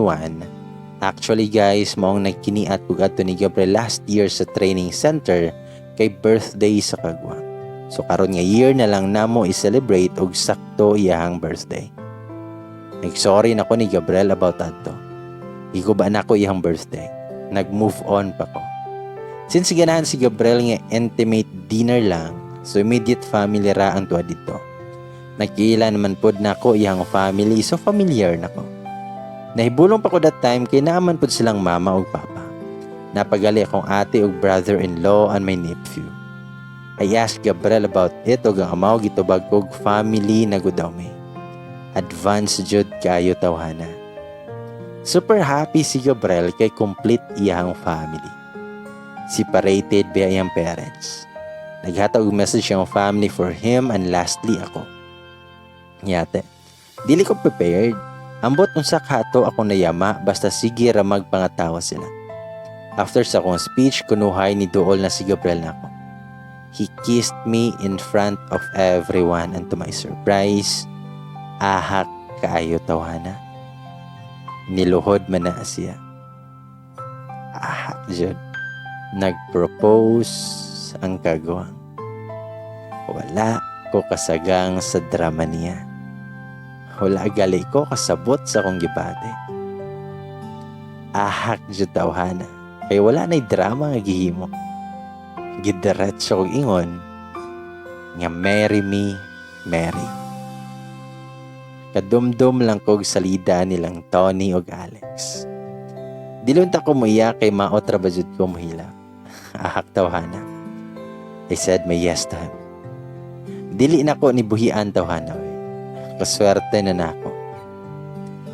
actually guys, maong nagkiniat ko ato ni Gabriel last year sa training center kay birthday sa kagwa. So karon nga year na lang namo i-celebrate og sakto iyahang birthday. Nag-sorry na ko ni Gabriel about ato. Iko ba na ko iyang birthday? Nag-move on pa ko. Since ganahan si Gabriel nga intimate dinner lang, so immediate family ra ang tuwa dito. Nagkiila naman pod nako iyang family, so familiar nako. Nahibulong pa ko that time kay naaman pod silang mama ug papa. Napagali akong ate ug brother-in-law and my nephew. I asked Gabriel about it ug ang amaw gitubag kog family na gud daw may. Advance jud kayo tawhana. Super happy si Gabriel kay complete iyang family. Separated by iyang parents. Naghatag og message ang family for him and lastly ako. Yate, dili ko prepared. Ambot unsa kato ako nayama basta sige ra magpangatawa sila. After sa akong speech, kunuhay ni Duol na si Gabriel nako. He kissed me in front of everyone and to my surprise, ahak kaayo tawhana. Niluhod man na siya. Ahak jud. Nag-propose ang kagawang. Wala ko kasagang sa drama niya. Wala gali ko kasabot sa kong gibate. Ahak jud tawhana. Kaya wala na'y drama nga gihimo. Gidiretso kong ingon nga marry me, Mary. Kadumdum lang kog salida nilang Tony ug Alex. Dilunta ko muiya kay maot ra ba jud ko muhila. Ahak tawhana. I said my yes to him. Dili nako ni buhian tawhana. Kaswerte na nako.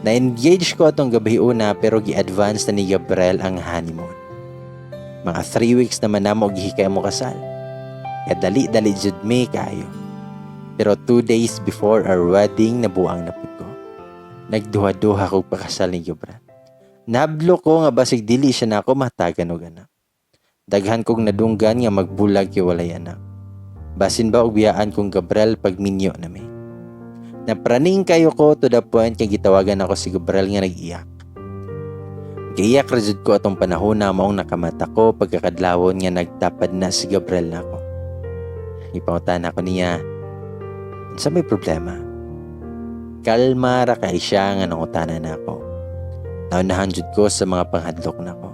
Na-engage ko atong gabi una pero gi-advance na ni Gabriel ang honeymoon. Mga 3 weeks naman namo gihikay mo kasal. Kaya dali-dali jud me kayo. Pero 2 days before our wedding nabuang na pud ko. Nagduha-duha kog pakasal ni Gabriel. Nablo ko nga basig dili siya nako matagan og anak. Daghan kong nadunggan nga magbulag kay walay anak. Basin ba og biyaan kong Gabriel pag minyo na may. Napraning kayo ko to the point kay gitawagan ako si Gabriel nga nag-iyak. Giiyak ra jud ko atong panahon na maong nakamata ko pagkakadlawon nga nagtapad na si Gabriel nako. Ipangutan ako niya, unsa may problema? Kalma ra kay siya nga nangutanan nako. Naunahan jud ko sa mga panghadlok nako.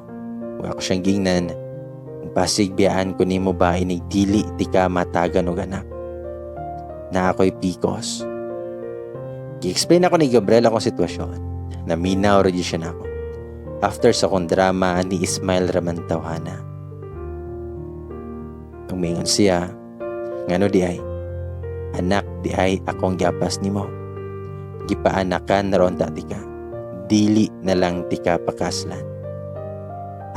Wa ko siyang gingnan. Basig biyaan ko nimo ba inig dili ti ka matagan og anak. Na ako'y pikos. Gi-explain ako ni Gabriel akong sitwasyon. Naminaw ra siya nako. After sa kong drama ni Ismail raman tawhana. Umingon siya, ngano di ay? Anak di ay akong giapas nimo. Gipaanakan ron ta ti ka. Dili na lang ti ka pakaslan.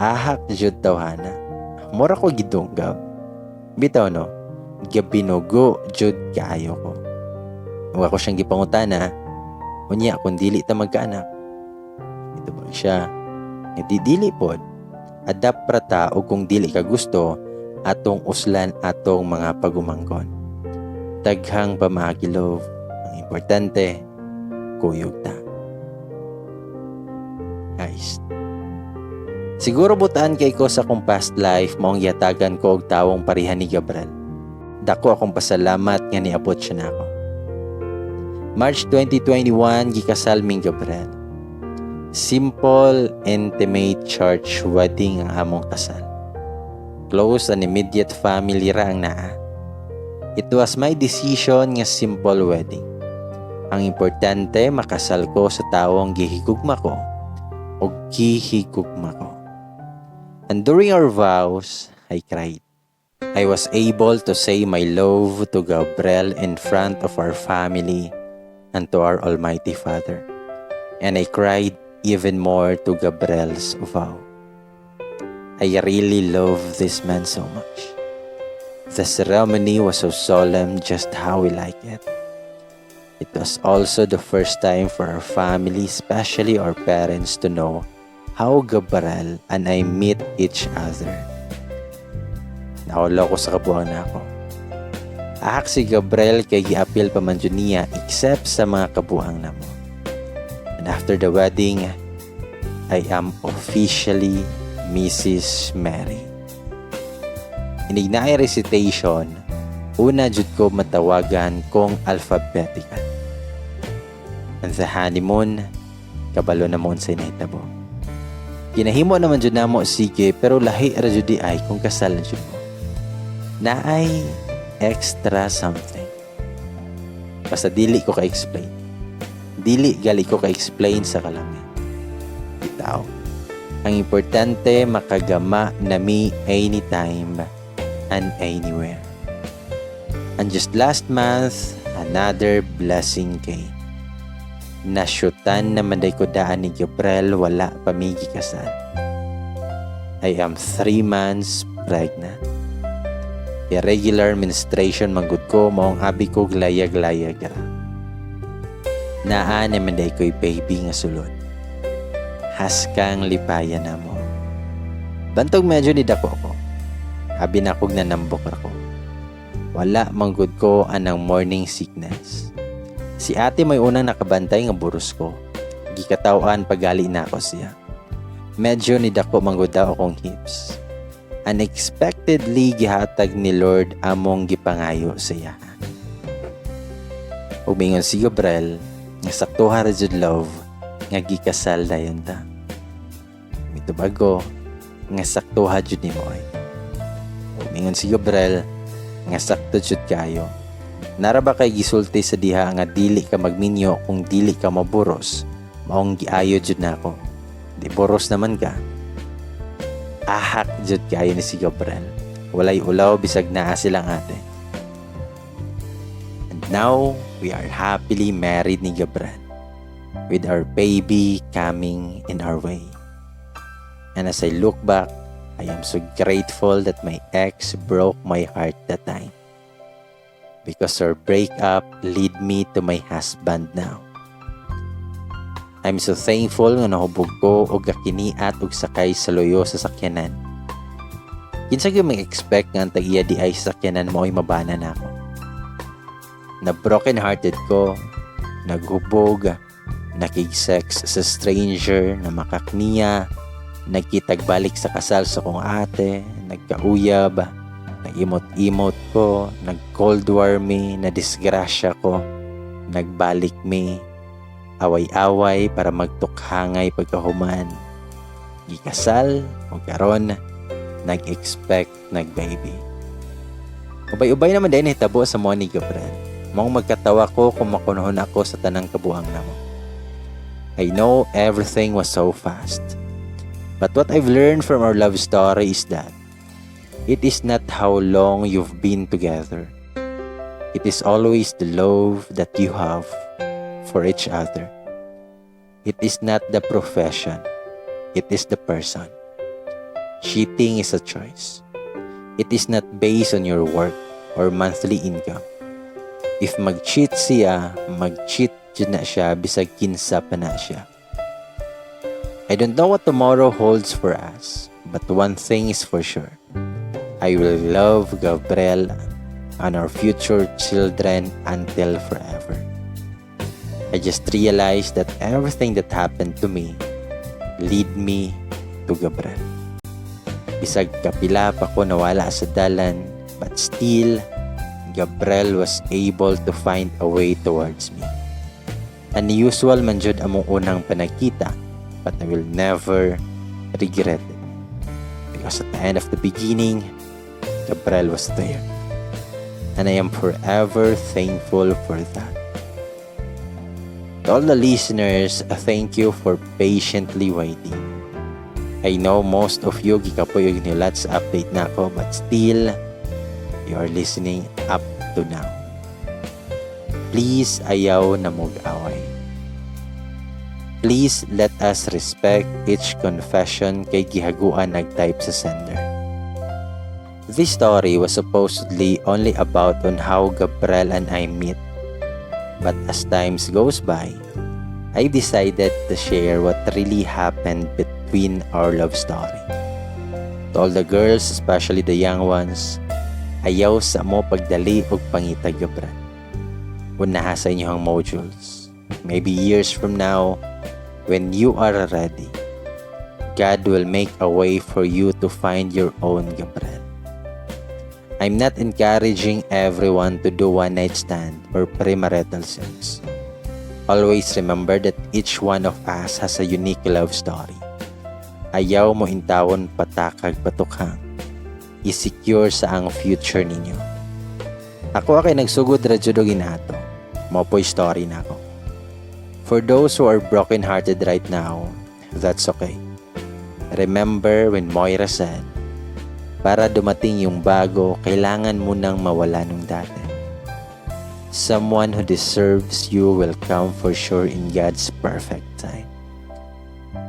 Ahak jud tawhana. Mura ko gidunggab. Bitaw no, gabinugo jud kaayo ko. Huwag ko siyang gipangutana, unya kung dili ta magkaanak. Ito ba siya? Hindi dili pod. Adapt prata o kung dili ka gusto, atong uslan atong mga pagumangkon. Daghang pamagilov. Ang importante, kuyog ta. Guys, siguro butaan kay ko sa kong past life maong yatagan ko og tawong parihan ni Gabriel. Dako akong pasalamat nga niabot siya nako. March 2021 gikasal ming Gabriel. Simple, intimate church wedding ang among kasal. Close and immediate family ra ang naa. It was my decision nga simple wedding. Ang importante makasal ko sa tawong gihigugma ko o gihigugma ko. And during our vows, I cried. I was able to say my love to Gabriel in front of our family and to our Almighty Father. And I cried even more to Gabriel's vow. I really love this man so much. The ceremony was so solemn, just how we like it. It was also the first time for our family, especially our parents, to know how Gabriel and I meet each other. Naulaw ko sa kabuang na ako. Ahak si Gabriel kay giapil pa man dyan niya except sa mga kabuang na mo. And after the wedding, I am officially Mrs. Mary. Inignaay recitation, una jud ko matawagan kong alphabetical. And the honeymoon, kabalo na mo sa inahitabo. Kinahimo naman jud namo sige pero lahi ra jud di ay kung kasal na jud mo. Naay extra something. Basta dili ko ka-explain. Dili gali ko ka-explain sa kalangan. Bitaw. Ang importante makagama nami anytime and anywhere. And just last month, another blessing came. Nasyutan na manday ko daan ni Gabriel wala pamigi kasal. I am 3 months pregnant. Irregular menstruation manggod ko maong abi ko glayag-layag ra. Naa na manday ko'y baby nga sulod. Haskang lipayan na mo. Bantog medyo ni dako ko. Abi na kog nanambok ra ko. Wala manggod ko anang morning sickness. Si ate may unang nakabantay nga buros ko. Gikatawan pagali na ako siya. Medyo nidako manggod daw akong hips. Unexpectedly gihatag ni Lord among gipangayo siya. Umingon si Gabriel nga saktuha ra jud love nga gikasal dayon ta. Mitubago nga saktuha jud nimo ay. Umingon si Gabriel nga sakto jud kayo. Nara ba kay gisulti sa diha nga dili ka magminyo kung dili ka maburos? Maong giayo jud nako. Di boros naman ka. Ahak jud kayo ni si Gabriel. Walay ulaw bisag naa silang ate. And now, we are happily married ni Gabriel with our baby coming in our way. And as I look back, I am so grateful that my ex broke my heart that time. Because her breakup lead me to my husband now. I'm so thankful nga nahubog ko og gakiniat og sakay sa loyo sa sakyanan. Kinsa gyud mag-expect nga ang tag-iya di ay sa sakyanan mo ay mabana na ako. Na broken hearted ko, naghubog, nakig-sex sa stranger na makakniya, nagkitagbalik sa kasal sa kong ate, nagkauyab, nag-imot-imot ko, nag-cold war me, na-disgrasya ko, nagbalik me, away-away para magtukhangay pagkahuman. Gikasal, o karon, nag-expect, nag-baby. Ubay-ubay naman din hitabo sa mo ni Gabriel. Mong magkatawa ko kung makunahon ako sa tanang kabuang namo. I know everything was so fast. But what I've learned from our love story is that it is not how long you've been together. It is always the love that you have for each other. It is not the profession. It is the person. Cheating is a choice. It is not based on your work or monthly income. If mag-cheat siya, mag-cheat jud na siya bisag kinsa pa na siya. I don't know what tomorrow holds for us, but one thing is for sure. I will love Gabriel and our future children until forever. I just realized that everything that happened to me lead me to Gabriel. Bisag kapila pa ko nawala sa dalan, but still, Gabriel was able to find a way towards me. Unusual man jud among unang panagkita, but I will never regret it. Because at the end of the beginning, Gabriel was there. And I am forever thankful for that. To all the listeners, thank you for patiently waiting. I know most of you gikapoy og nilat sa update na ako, but still, you are listening up to now. Please ayaw na mag-away. Please let us respect each confession kay gihaguan nag-type sa sender. This story was supposedly only about on how Gabriel and I meet. But as times goes by, I decided to share what really happened between our love story. To all the girls, especially the young ones, ayaw sa mo pagdali og pangita Gabriel. Unaha sa inyong modules. Maybe years from now, when you are ready, God will make a way for you to find your own Gabriel. I'm not encouraging everyone to do one-night stand or premarital sex. Always remember that each one of us has a unique love story. Ayaw mo intawon patakag patukhang. I-secure sa ang future ninyo. Ako akay nagsugod radyo do ginato. Mao po'y story na ako. For those who are broken-hearted right now, that's okay. Remember when Moira said, para dumating yung bago, kailangan mo nang mawala nung dati. Someone who deserves you will come for sure in God's perfect time.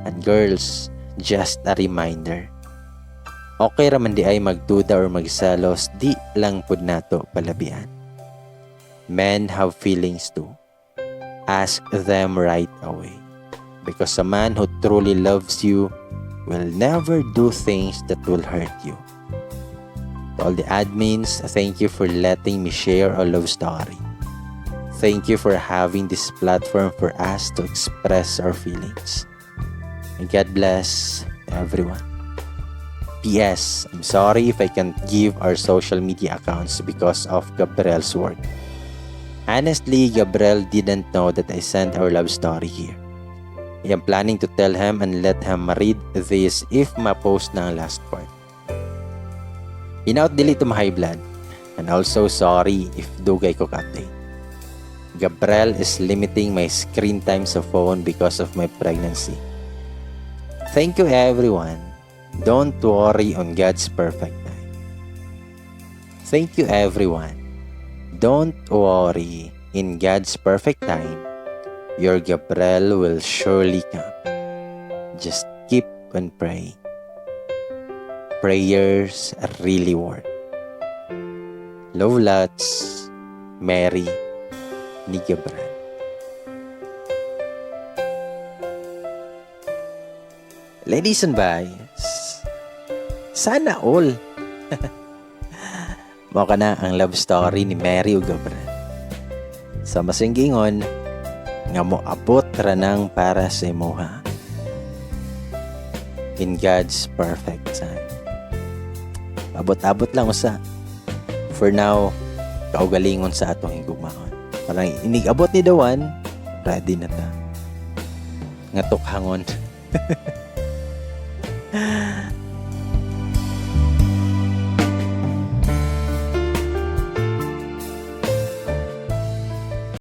And girls, just a reminder. Okay raman di ay magduda or magsalos, di lang pud nato palabian. Men have feelings too. Ask them right away. Because a man who truly loves you will never do things that will hurt you. To all the admins, thank you for letting me share our love story. Thank you for having this platform for us to express our feelings. And God bless everyone. P.S. I'm sorry if I can't give our social media accounts because of Gabriel's work. Honestly, Gabriel didn't know that I sent our love story here. I am planning to tell him and let him read this if ma-post na ang last part. Inout dili to high blood. And also sorry if dugay ko ka-update. Gabriel is limiting my screen time sa phone because of my pregnancy. Thank you everyone. Don't worry on God's perfect time. Thank you everyone. Don't worry. In God's perfect time, your Gabriel will surely come. Just keep on praying. Prayers really work. Love lots, Mary ni Gabriel. Ladies and boys, sana all. Mao ka na ang love story ni Mary ug Gabriel. Sa masinggingon nga moabot ra nang para sa imuha. In God's perfect time. Abot-abot lang usa. For now, kaugalingon sa atong higugmaon. Parang inigabot ni Dawan, ready na ta. Nga tukhangon.